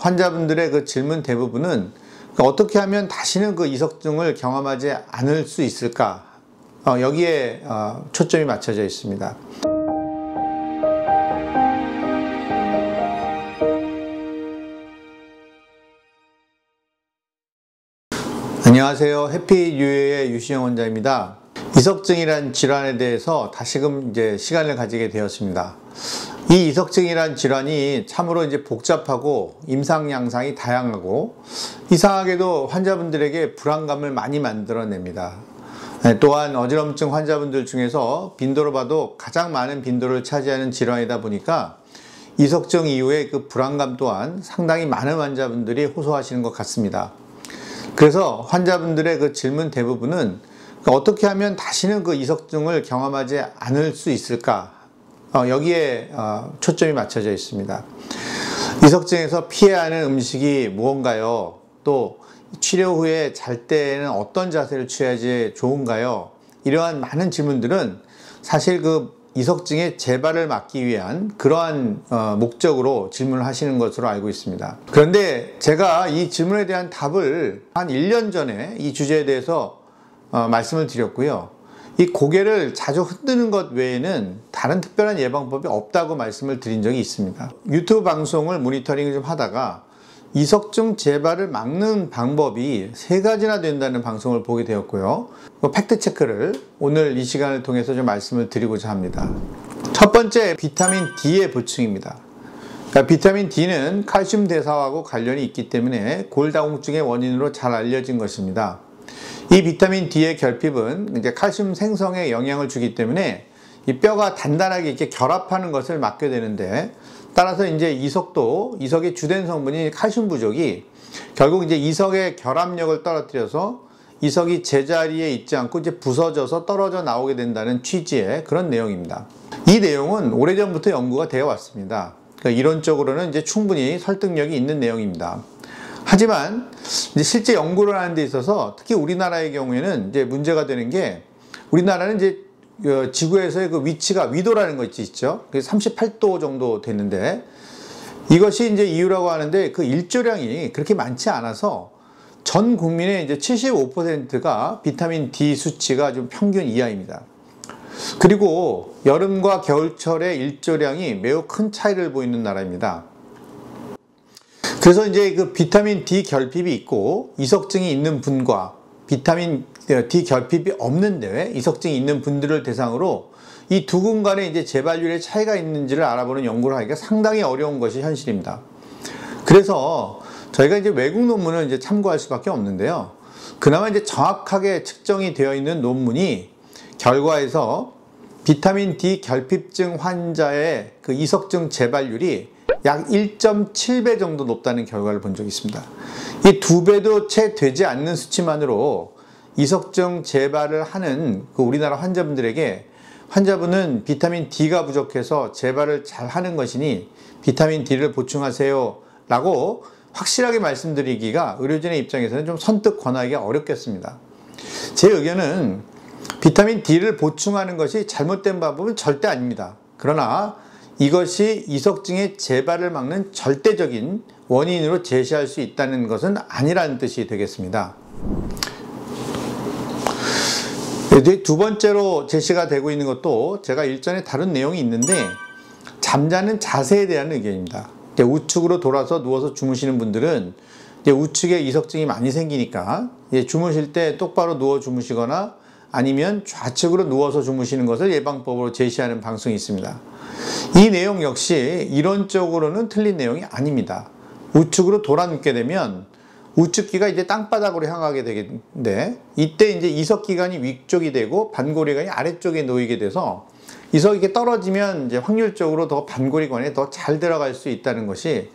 환자분들의 그 질문 대부분은 어떻게 하면 다시는 그 이석증을 경험하지 않을 수 있을까? 여기에 초점이 맞춰져 있습니다. 안녕하세요. 해피유의 유시영 원장입니다. 이석증이란 질환에 대해서 다시금 이제 시간을 가지게 되었습니다. 이 이석증이란 질환이 참으로 이제 복잡하고 임상 양상이 다양하고 이상하게도 환자분들에게 불안감을 많이 만들어냅니다. 또한 어지럼증 환자분들 중에서 빈도로 봐도 가장 많은 빈도를 차지하는 질환이다 보니까 이석증 이후에 그 불안감 또한 상당히 많은 환자분들이 호소하시는 것 같습니다. 그래서 환자분들의 그 질문 대부분은 어떻게 하면 다시는 그 이석증을 경험하지 않을 수 있을까? 여기에 초점이 맞춰져 있습니다. 이석증에서 피해야 하는 음식이 무언가요? 또 치료 후에 잘 때에는 어떤 자세를 취해야지 좋은가요? 이러한 많은 질문들은 사실 그 이석증의 재발을 막기 위한 그러한 목적으로 질문을 하시는 것으로 알고 있습니다. 그런데 제가 이 질문에 대한 답을 한 1년 전에 이 주제에 대해서 말씀을 드렸고요. 이 고개를 자주 흔드는 것 외에는 다른 특별한 예방법이 없다고 말씀을 드린 적이 있습니다. 유튜브 방송을 모니터링을 좀 하다가 이석증 재발을 막는 방법이 3가지나 된다는 방송을 보게 되었고요. 팩트 체크를 오늘 이 시간을 통해서 좀 말씀을 드리고자 합니다. 첫 번째, 비타민 D의 보충입니다. 그러니까 비타민 D는 칼슘 대사하고 관련이 있기 때문에 골다공증의 원인으로 잘 알려진 것입니다. 이 비타민 D의 결핍은 이제 칼슘 생성에 영향을 주기 때문에 이 뼈가 단단하게 이렇게 결합하는 것을 막게 되는데, 따라서 이제 이석의 주된 성분인 칼슘 부족이 결국 이제 이석의 결합력을 떨어뜨려서 이석이 제자리에 있지 않고 이제 부서져서 떨어져 나오게 된다는 취지의 그런 내용입니다. 이 내용은 오래전부터 연구가 되어 왔습니다. 그러니까 이론적으로는 이제 충분히 설득력이 있는 내용입니다. 하지만 이제 실제 연구를 하는 데 있어서 특히 우리나라의 경우에는 이제 문제가 되는 게, 우리나라는 이제 지구에서의 그 위치가 위도라는 것이 있죠. 38도 정도 되는데, 이것이 이제 이유라고 하는데 그 일조량이 그렇게 많지 않아서 전 국민의 이제 75%가 비타민 D 수치가 좀 평균 이하입니다. 그리고 여름과 겨울철의 일조량이 매우 큰 차이를 보이는 나라입니다. 그래서 이제 그 비타민 D 결핍이 있고 이석증이 있는 분과 비타민 D 결핍이 없는데 이석증이 있는 분들을 대상으로 이 두 군 간에 이제 재발률의 차이가 있는지를 알아보는 연구를 하기가 상당히 어려운 것이 현실입니다. 그래서 저희가 이제 외국 논문을 이제 참고할 수밖에 없는데요. 그나마 이제 정확하게 측정이 되어 있는 논문이 결과에서 비타민 D 결핍증 환자의 그 이석증 재발률이 약 1.7배 정도 높다는 결과를 본 적이 있습니다. 이 2배도 채 되지 않는 수치만으로 이석증 재발을 하는 그 우리나라 환자분은 비타민 D가 부족해서 재발을 잘 하는 것이니 비타민 D를 보충하세요 라고 확실하게 말씀드리기가 의료진의 입장에서는 좀 선뜻 권하기가 어렵겠습니다. 제 의견은 비타민 D를 보충하는 것이 잘못된 방법은 절대 아닙니다. 그러나 이것이 이석증의 재발을 막는 절대적인 원인으로 제시할 수 있다는 것은 아니라는 뜻이 되겠습니다. 두 번째로 제시가 되고 있는 것도 제가 일전에 다룬 내용이 있는데, 잠자는 자세에 대한 의견입니다. 우측으로 돌아서 누워서 주무시는 분들은 우측에 이석증이 많이 생기니까 주무실 때 똑바로 누워 주무시거나 아니면 좌측으로 누워서 주무시는 것을 예방법으로 제시하는 방송이 있습니다. 이 내용 역시 이론적으로는 틀린 내용이 아닙니다. 우측으로 돌아 눕게 되면 우측귀가 이제 땅바닥으로 향하게 되는데, 이때 이제 이석기관이 위쪽이 되고 반고리관이 아래쪽에 놓이게 돼서 이석이 이렇게 떨어지면 이제 확률적으로 더 반고리관에 더 잘 들어갈 수 있다는 것이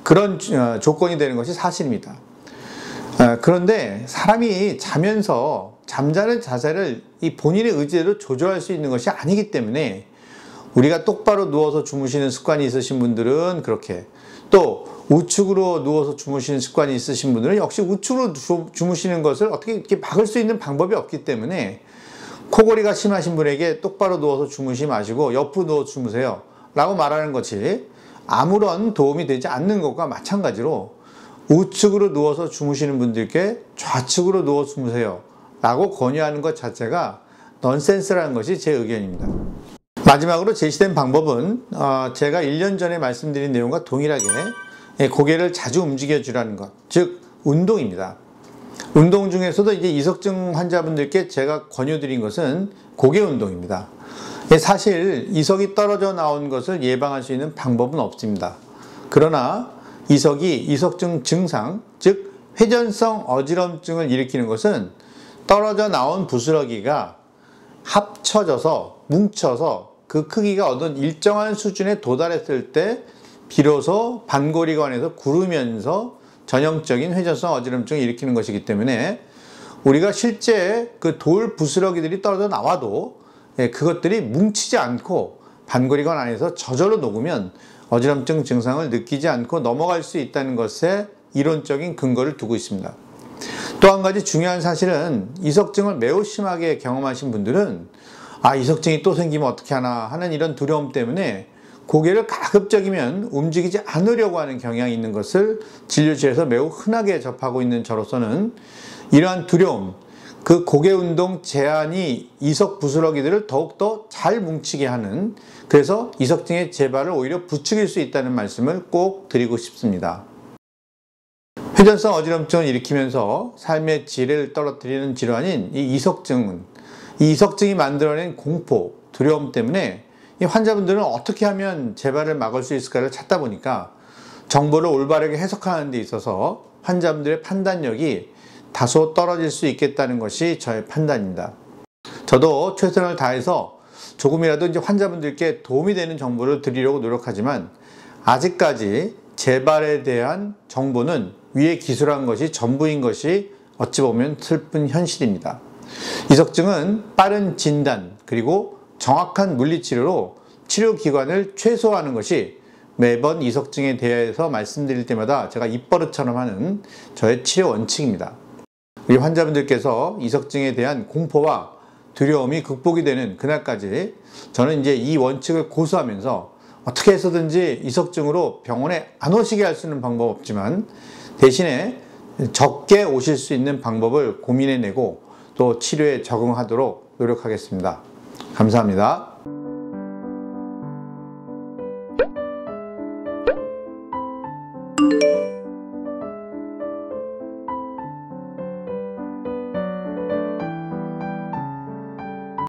그런 조건이 되는 것이 사실입니다. 그런데 사람이 자면서 잠자는 자세를 이 본인의 의지대로 조절할 수 있는 것이 아니기 때문에 우리가 똑바로 누워서 주무시는 습관이 있으신 분들은 그렇게, 또 우측으로 누워서 주무시는 습관이 있으신 분들은 역시 우측으로 주무시는 것을 어떻게 이렇게 막을 수 있는 방법이 없기 때문에 코골이가 심하신 분에게 똑바로 누워서 주무시지 마시고 옆으로 누워 주무세요 라고 말하는 것이 아무런 도움이 되지 않는 것과 마찬가지로 우측으로 누워서 주무시는 분들께 좌측으로 누워 주무세요 라고 권유하는 것 자체가 넌센스라는 것이 제 의견입니다. 마지막으로 제시된 방법은 제가 1년 전에 말씀드린 내용과 동일하게 고개를 자주 움직여 주라는 것, 즉 운동입니다. 운동 중에서도 이제 이석증 환자분들께 제가 권유드린 것은 고개 운동입니다. 사실 이석이 떨어져 나온 것을 예방할 수 있는 방법은 없습니다. 그러나 이석이 이석증 증상, 즉 회전성 어지럼증을 일으키는 것은 떨어져 나온 부스러기가 합쳐져서 뭉쳐서 그 크기가 어떤 일정한 수준에 도달했을 때 비로소 반골이관에서 구르면서 전형적인 회전성 어지럼증을 일으키는 것이기 때문에 우리가 실제 그 돌 부스러기들이 떨어져 나와도 그것들이 뭉치지 않고 반골이관 안에서 저절로 녹으면 어지럼증 증상을 느끼지 않고 넘어갈 수 있다는 것에 이론적인 근거를 두고 있습니다. 또 한 가지 중요한 사실은 이석증을 매우 심하게 경험하신 분들은 이석증이 또 생기면 어떻게 하나 하는 이런 두려움 때문에 고개를 가급적이면 움직이지 않으려고 하는 경향이 있는 것을 진료실에서 매우 흔하게 접하고 있는 저로서는 이러한 두려움, 그 고개 운동 제한이 이석 부스러기들을 더욱더 잘 뭉치게 하는, 그래서 이석증의 재발을 오히려 부추길 수 있다는 말씀을 꼭 드리고 싶습니다. 회전성 어지럼증을 일으키면서 삶의 질을 떨어뜨리는 질환인 이 이석증이 만들어낸 공포, 두려움 때문에 이 환자분들은 어떻게 하면 재발을 막을 수 있을까를 찾다 보니까 정보를 올바르게 해석하는 데 있어서 환자분들의 판단력이 다소 떨어질 수 있겠다는 것이 저의 판단입니다. 저도 최선을 다해서 조금이라도 이제 환자분들께 도움이 되는 정보를 드리려고 노력하지만 아직까지 재발에 대한 정보는 위에 기술한 것이 전부인 것이 어찌 보면 슬픈 현실입니다. 이석증은 빠른 진단 그리고 정확한 물리치료로 치료 기간을 최소화하는 것이 매번 이석증에 대해서 말씀드릴 때마다 제가 입버릇처럼 하는 저의 치료 원칙입니다. 우리 환자분들께서 이석증에 대한 공포와 두려움이 극복이 되는 그날까지 저는 이제 이 원칙을 고수하면서 어떻게 해서든지 이석증으로 병원에 안 오시게 할 수 있는 방법 없지만 대신에 적게 오실 수 있는 방법을 고민해내고 또 치료에 적응하도록 노력하겠습니다. 감사합니다.